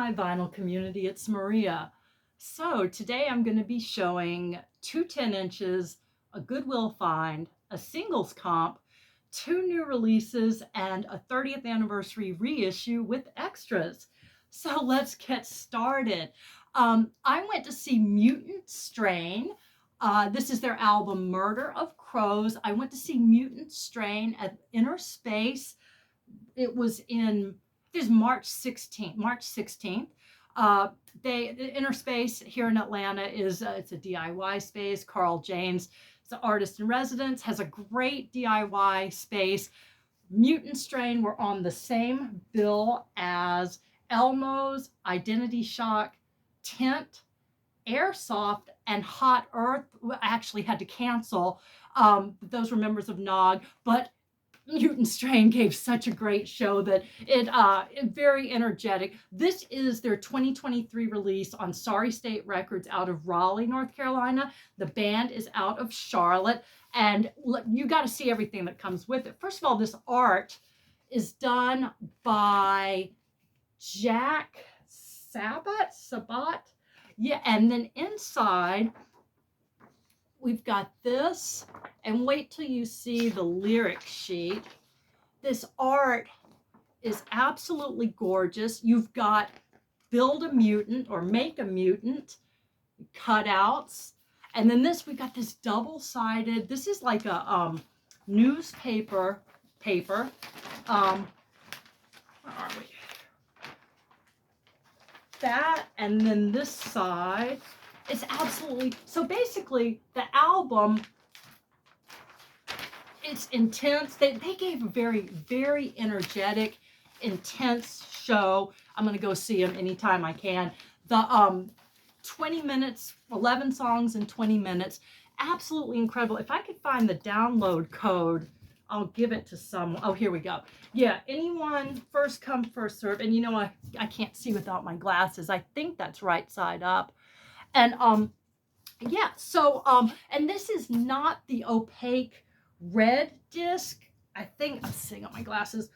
Hi, vinyl community, it's Maria. So today I'm going to be showing two 10 inches, a Goodwill find, a singles comp, two new releases, and a 30th anniversary reissue with extras. So let's get started. I went to see Mutant Strain. This is their album Murder of Crows. I went to see Mutant Strain at Inner Space. It was in There's March 16th. The Inner Space here in Atlanta is it's a DIY space. Carl James is an artist in residence, has a great DIY space. Mutant Strain were on the same bill as Elmo's, Identity Shock, Tent, Airsoft, and Hot Earth. I actually had to cancel. Those were members of Nog, but Mutant Strain gave such a great show that it very energetic. This is their 2023 release on Sorry State Records out of Raleigh, North Carolina. The band is out of Charlotte, and you got to see everything that comes with it. First of all, this art is done by Jack Sabat. Yeah, and then inside we've got this, and wait till you see the lyric sheet. This art is absolutely gorgeous. You've got build a mutant or make a mutant cutouts. And then we got this double-sided, this is like a newspaper paper. Where are we? That, and then this side. It's absolutely, so basically the album, it's intense. They gave a very, very energetic, intense show. I'm going to go see them anytime I can. The 20 minutes, 11 songs in 20 minutes. Absolutely incredible. If I could find the download code, I'll give it to someone. Oh, here we go. Yeah, anyone, first come, first serve. And you know, I can't see without my glasses. I think that's right side up. And yeah, so and this is not the opaque red disc. I think I'm sitting on my glasses.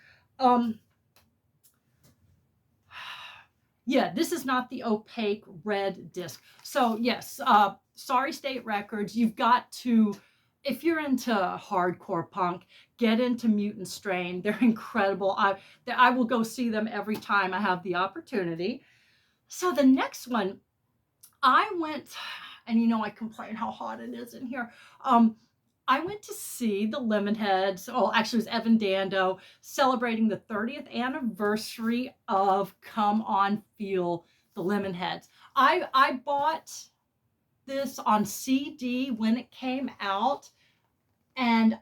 Yeah, this is not the opaque red disc. So yes, Sorry State Records, you've got to, if you're into hardcore punk, get into Mutant Strain. They're incredible. I will go see them every time I have the opportunity. So the next one, I went, and you know I complain how hot it is in here. I went to see the Lemonheads. Oh, actually, it was Evan Dando celebrating the 30th anniversary of Come On Feel the Lemonheads. I bought this on CD when it came out, and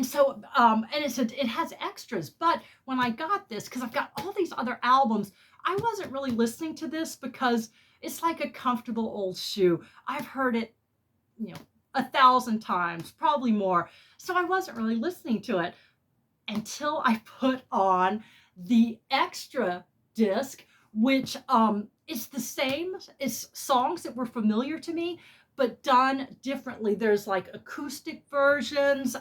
so it has extras. But when I got this, because I've got all these other albums, I wasn't really listening to this because it's like a comfortable old shoe. I've heard it, 1,000 times, probably more. So I wasn't really listening to it until I put on the extra disc, which is the same. It's songs that were familiar to me, but done differently. There's like acoustic versions.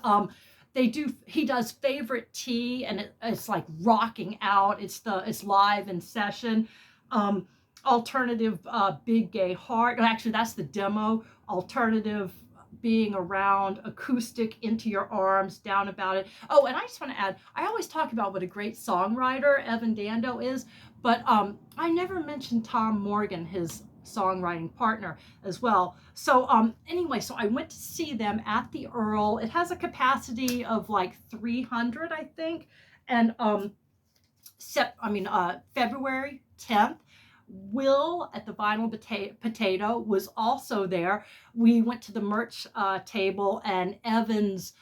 He does Favorite Tea, and it's like rocking out. It's live in session. Alternative Big Gay Heart. Actually, that's the demo. Alternative Being Around, acoustic Into Your Arms, Down About It. Oh, and I just want to add, I always talk about what a great songwriter Evan Dando is, but I never mentioned Tom Morgan, his songwriting partner as well. So anyway, so I went to see them at the Earl. It has a capacity of like 300, I think. And February 10th. Will at the Vinyl Potato was also there. We went to the merch table, and Evan's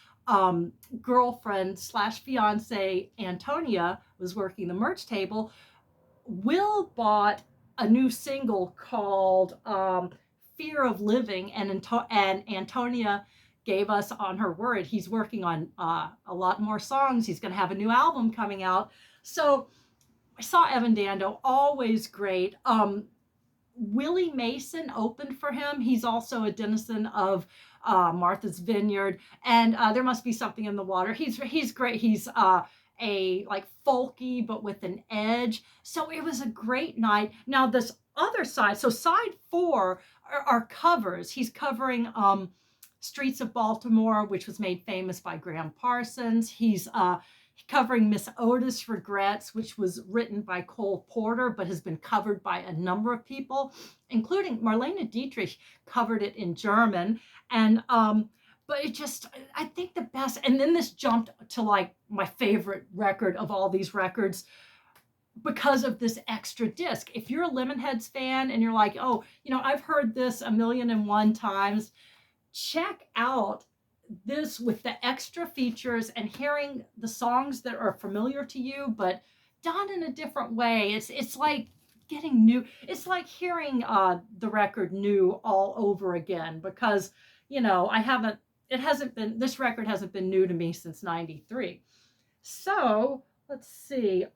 girlfriend / fiance Antonia was working the merch table. Will bought a new single called Fear of Living, and Antonia gave us on her word he's working on a lot more songs. He's going to have a new album coming out. So I saw Evan Dando, always great. Willie Mason opened for him. He's also a denizen of Martha's Vineyard, and There Must Be Something in the Water. He's great. He's a like folky but with an edge. So it was a great night. Now this other side, so side 4 are covers. He's covering Streets of Baltimore, which was made famous by Graham Parsons. He's covering Miss Otis Regrets, which was written by Cole Porter, but has been covered by a number of people, including Marlene Dietrich covered it in German. And but it just, I think the best, and then this jumped to like my favorite record of all these records because of this extra disc. If you're a Lemonheads fan and you're like, oh, I've heard this 1,000,001 times, check out this with the extra features and hearing the songs that are familiar to you, but done in a different way. It's like getting new. It's like hearing the record new all over again, because this record hasn't been new to me since '93. So let's see.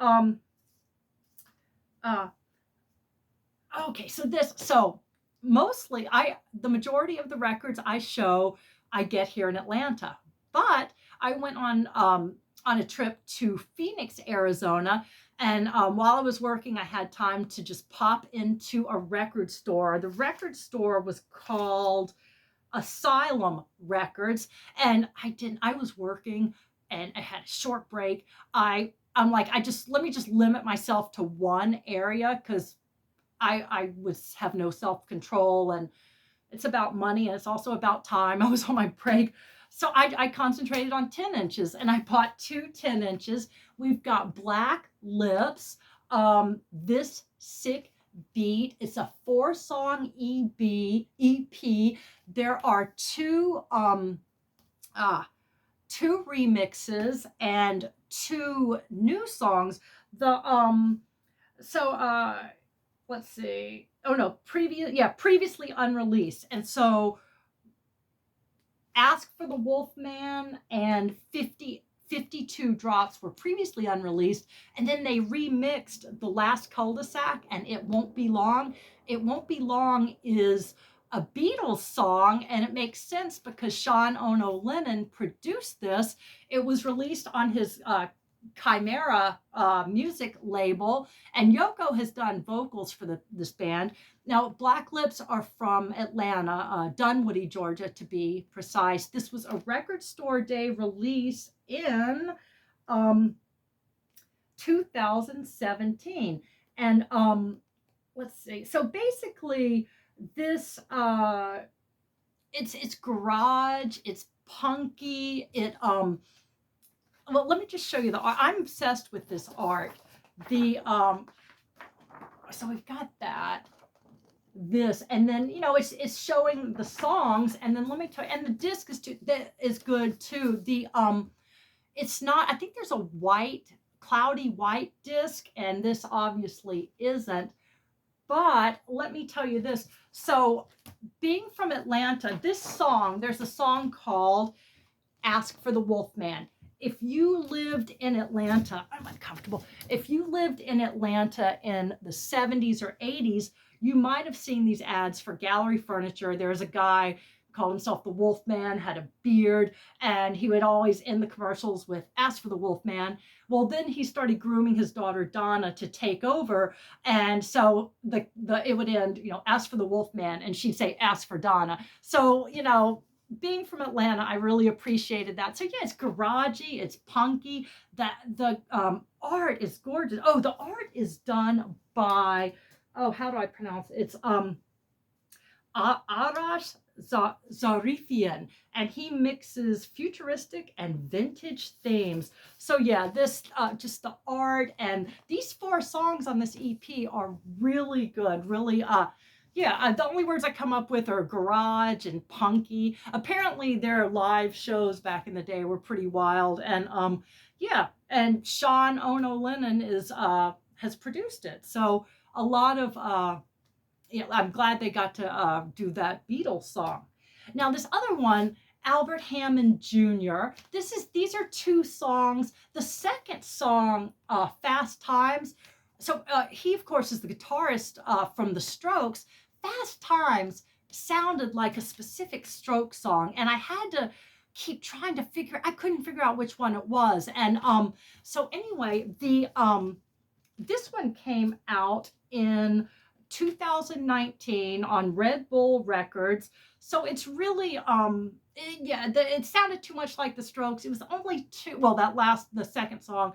Okay, so mostly the majority of the records I show I get here in Atlanta, but I went on a trip to Phoenix, Arizona, and while I was working, I had time to just pop into a record store. The record store was called Asylum Records, and I was working and I had a short break. I'm like, let me just limit myself to one area, because I have no self-control, and it's about money and it's also about time. I was on my break. So I concentrated on 10 inches, and I bought 2 10 inches. We've got Black Lips, This Sick Beat. It's a 4-song EP. There are 2 remixes and 2 new songs. Let's see. Oh no, previously unreleased. And so Ask for the Wolfman and 52 Drops were previously unreleased, and then they remixed The Last Cul-de-sac and It Won't Be Long. It Won't Be Long is a Beatles song, and it makes sense because Sean Ono Lennon produced this. It was released on his Chimera music label, and Yoko has done vocals for this band. Now, Black Lips are from Atlanta, Dunwoody, Georgia, to be precise. This was a Record Store Day release in 2017. And let's see. So basically, this it's garage, it's punky, well, let me just show you the art. I'm obsessed with this art. So we've got this, and then it's showing the songs, and then let me tell you, and the disc is good too. It's not. I think there's a cloudy white disc, and this obviously isn't. But let me tell you this. So, being from Atlanta, there's a song called "Ask for the Wolfman." If you lived in Atlanta, I'm uncomfortable. If you lived in Atlanta in the 70s or 80s, you might have seen these ads for Gallery Furniture. There's a guy called himself the Wolfman, had a beard, and he would always end the commercials with "Ask for the Wolfman." Well, then he started grooming his daughter Donna to take over, and so it would end, "Ask for the Wolfman," and she'd say, "Ask for Donna." So, being from Atlanta, I really appreciated that. So yeah, it's garagey, it's punky. The art is gorgeous. Oh, the art is done by, how do I pronounce it? It's Arash Zarifian, and he mixes futuristic and vintage themes. So yeah, this just the art, and these 4 songs on this EP are really good. Really, the only words I come up with are garage and punky. Apparently, their live shows back in the day were pretty wild, and and Sean Ono Lennon has produced it. So a lot of I'm glad they got to do that Beatles song. Now this other one, Albert Hammond Jr. These are 2 songs. The second song, Fast Times. So he of course is the guitarist from the Strokes. Fast Times sounded like a specific Strokes song, and I had to keep trying to I couldn't figure out which one it was. And so anyway, this one came out in 2019 on Red Bull Records. So it's really yeah, it sounded too much like the Strokes. It was only two, well, the second song,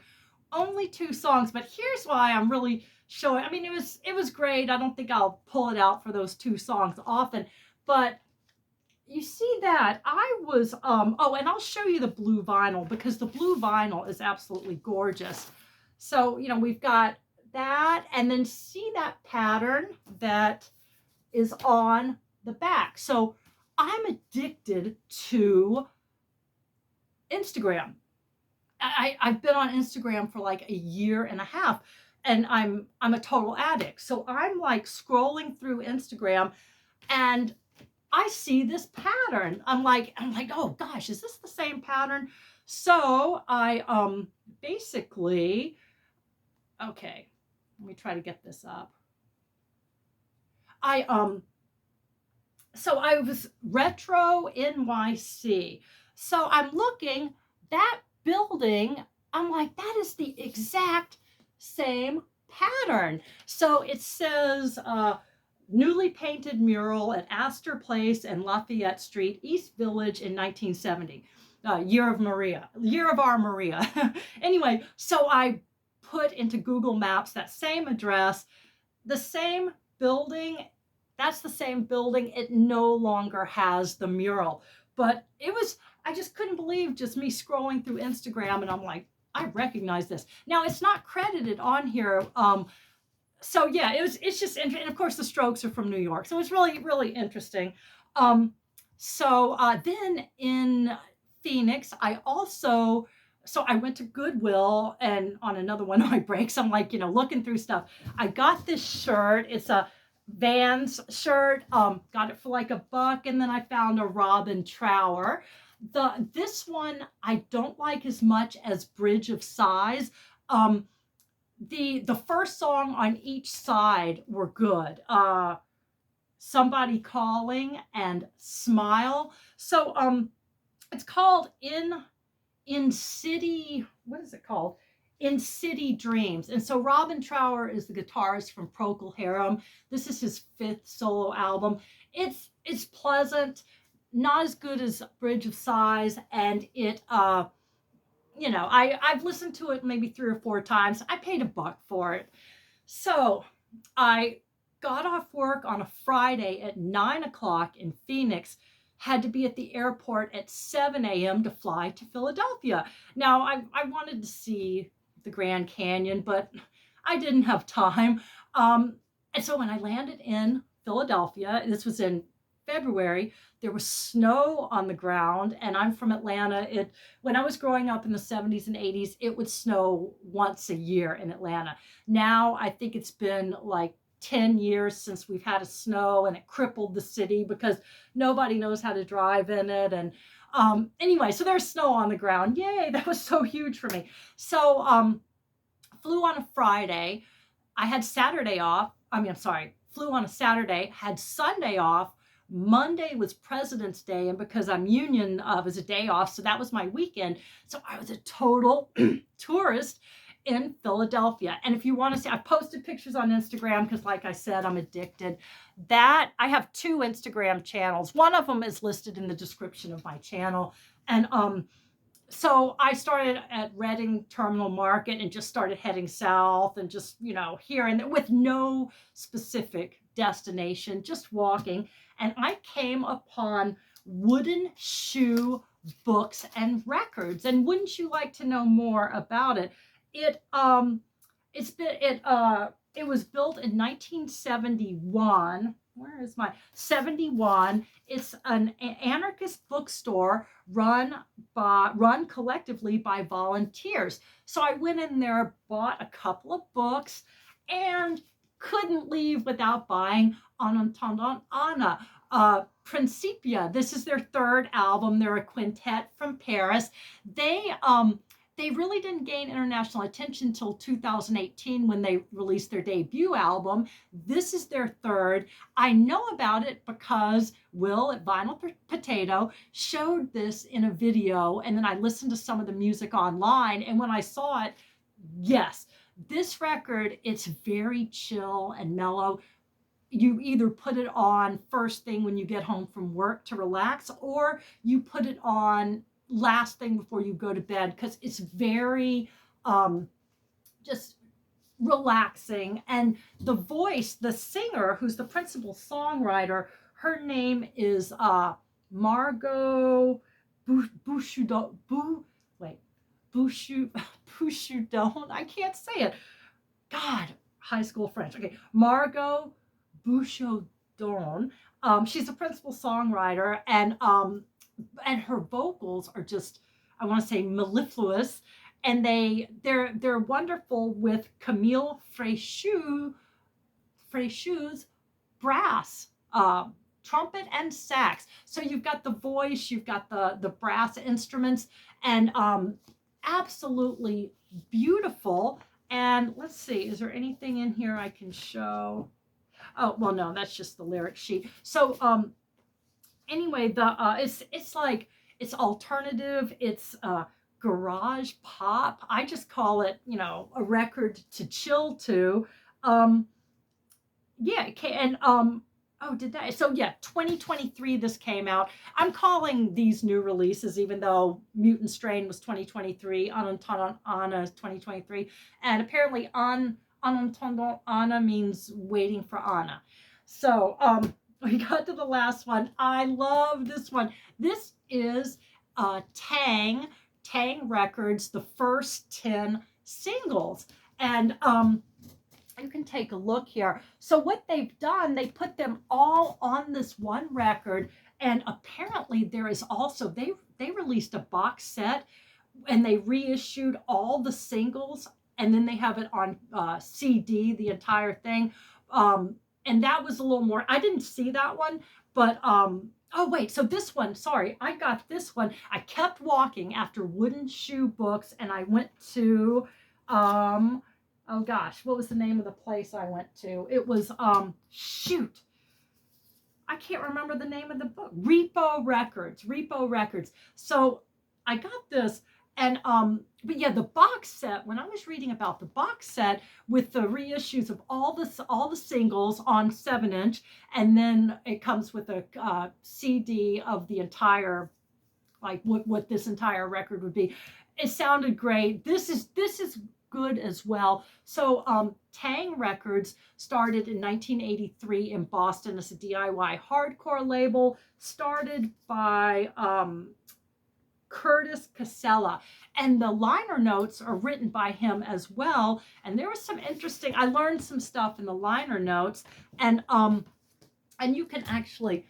only two songs, but here's why I'm really showing. I mean, it was great. I don't think I'll pull it out for those two songs often, but you see that I was oh, and I'll show you the blue vinyl because the blue vinyl is absolutely gorgeous. So, we've got that, and then see that pattern that is on the back. So I'm addicted to Instagram. I've been on Instagram for like a year and a half, and I'm a total addict. So I'm like scrolling through Instagram, and I see this pattern. I'm like, oh gosh, is this the same pattern? So I basically, okay, let me try to get this up. So I was Retro NYC. So I'm looking, that building, I'm like, that is the exact same pattern. So it says newly painted mural at Astor Place and Lafayette Street, East Village in 1970. Year of our Maria. Anyway, so I put into Google Maps that same address, the same building. That's the same building. It no longer has the mural, but I just couldn't believe just me scrolling through Instagram, and I'm like, I recognize this. Now it's not credited on here. So yeah, it's just interesting. And of course the Strokes are from New York. So it's really, really interesting. Then in Phoenix, so I went to Goodwill, and on another one of my breaks, I'm like, looking through stuff. I got this shirt. It's a Vans shirt. Got it for like $1, and then I found a Robin Trower. This one I don't like as much as Bridge of Sighs. The first song on each side were good. Somebody Calling and Smile. So it's called In City, what is it called? In City Dreams. And so Robin Trower is the guitarist from Procol Harum. This is his 5th solo album. It's pleasant, not as good as Bridge of Sighs, and I've listened to it maybe 3 or 4 times. I paid $1 for it. So I got off work on a Friday at 9 o'clock in Phoenix, had to be at the airport at 7 a.m. to fly to Philadelphia. Now, I wanted to see the Grand Canyon, but I didn't have time. And so when I landed in Philadelphia, this was in February, there was snow on the ground, and I'm from Atlanta. When I was growing up in the 70s and 80s, it would snow once a year in Atlanta. Now I think it's been like 10 years since we've had a snow, and it crippled the city because nobody knows how to drive in it. And anyway, so there's snow on the ground. Yay, that was so huge for me. So flew on a Friday. I had Saturday off. Flew on a Saturday, had Sunday off. Monday was President's Day, and because I'm union, it was a day off, so that was my weekend. So I was a total tourist in Philadelphia. And if you want to see, I posted pictures on Instagram because, like I said, I'm addicted. I have 2 Instagram channels. One of them is listed in the description of my channel. And so I started at Reading Terminal Market and just started heading south, and just, here and there with no specific destination, just walking. And I came upon Wooden Shoe Books and Records. And wouldn't you like to know more about it? It was built in 1971. Where is my 71? It's an anarchist bookstore run collectively by volunteers. So I went in there, bought a couple of books, and couldn't leave without buying En Attendant Anna. Principia. This is their 3rd album. They're a quintet from Paris. They they really didn't gain international attention until 2018 when they released their debut album. This is their third. I know about it because Will at Vinyl Potato showed this in a video, and then I listened to some of the music online, and when I saw it, yes, this record, it's very chill and mellow. You either put it on first thing when you get home from work to relax, or you put it on last thing before you go to bed, because it's very just relaxing. And the voice, the singer, who's the principal songwriter, her name is Margot Bouchardon. Bouchardon. I can't say it. God, high school French. Okay, Margot Bouchardon. She's a principal songwriter, and her vocals are just, I want to say, mellifluous, and they're wonderful with Camille Freixo's brass, trumpet and sax. So you've got the voice, you've got the brass instruments, and absolutely beautiful. And let's see, is there anything in here I can show? Oh, well, no, that's just the lyric sheet. So anyway, it's like, it's alternative, it's garage pop. I just call it, a record to chill to. Yeah, okay, and oh, did that? So yeah, 2023 this came out. I'm calling these new releases, even though Mutant Strain was 2023, Anna is 2023, and apparently En attendant Anna means waiting for Anna. So we got to the last one. I love this one. This is Tang Records, the first 10 singles, and you can take a look here. So what they've done, they put them all on this one record, and apparently there is also, they released a box set, and they reissued all the singles, and then they have it on CD, the entire thing. And that was a little more, I didn't see that one, but oh wait, so this one, sorry, I got this one. I kept walking after Wooden Shoe Books, and I went to oh gosh, what was the name of the place I went to? It was, shoot, I can't remember the name of the book. Repo Records. So I got this, and, but yeah, the box set, when I was reading about the box set with the reissues of all the singles on 7-inch, and then it comes with a CD of the entire, like what this entire record would be. It sounded great. This is good as well. So Tang Records started in 1983 in Boston as a DIY hardcore label, started by Curtis Casella, and the liner notes are written by him as well. And there was some interesting, I learned some stuff in the liner notes, and you can actually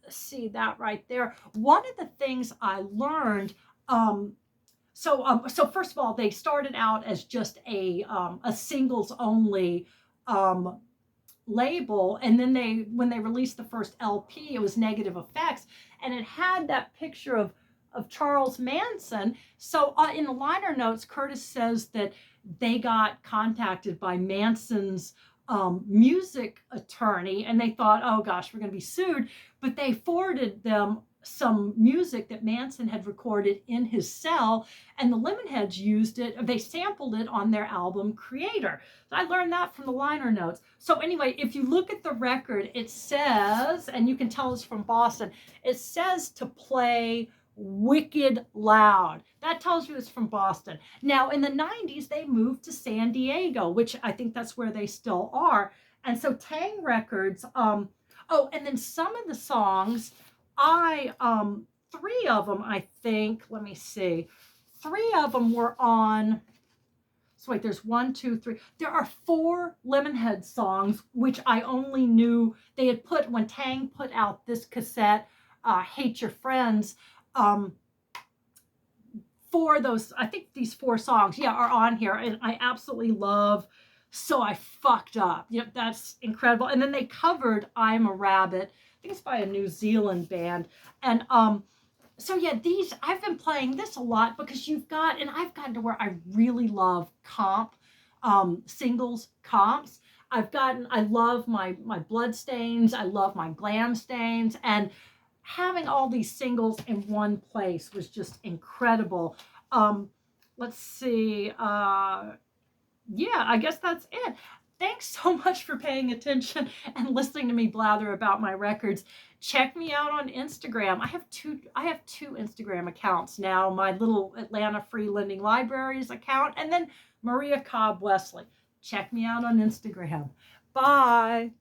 see that right there. One of the things I learned, so first of all, they started out as just a singles only label, and then when they released the first LP, it was Negative Effects, and it had that picture of Charles Manson. So in the liner notes, Curtis says that they got contacted by Manson's music attorney, and they thought, oh gosh, we're going to be sued, but they forwarded them some music that Manson had recorded in his cell, and the Lemonheads used it. They sampled it on their album Creator. So I learned that from the liner notes. So anyway, if you look at the record, it says, and you can tell it's from Boston, it says to play wicked loud. That tells you it's from Boston. Now, in the 90s, they moved to San Diego, which I think that's where they still are. And so Tang Records, oh, and then some of the songs, three of them, I think, let me see, three of them were on, so wait, there's 1, 2, 3, there are 4 Lemonhead songs, which I only knew they had put, when Tang put out this cassette, Hate Your Friends, 4 of those, I think these 4 songs, yeah, are on here, and I absolutely love So I Fucked Up. Yep, that's incredible. And then they covered I'm a Rabbit. I think it's by a New Zealand band. And So yeah, these I've been playing this a lot because I've gotten to where I really love singles comps. I love my blood stains, I love my glam stains, and having all these singles in one place was just incredible. Um, let's see. Yeah, I guess that's it. Thanks so much for paying attention and listening to me blather about my records. Check me out on Instagram. I have two Instagram accounts now. My little Atlanta Free Lending Libraries account and then Maria Cobb Wesley. Check me out on Instagram. Bye.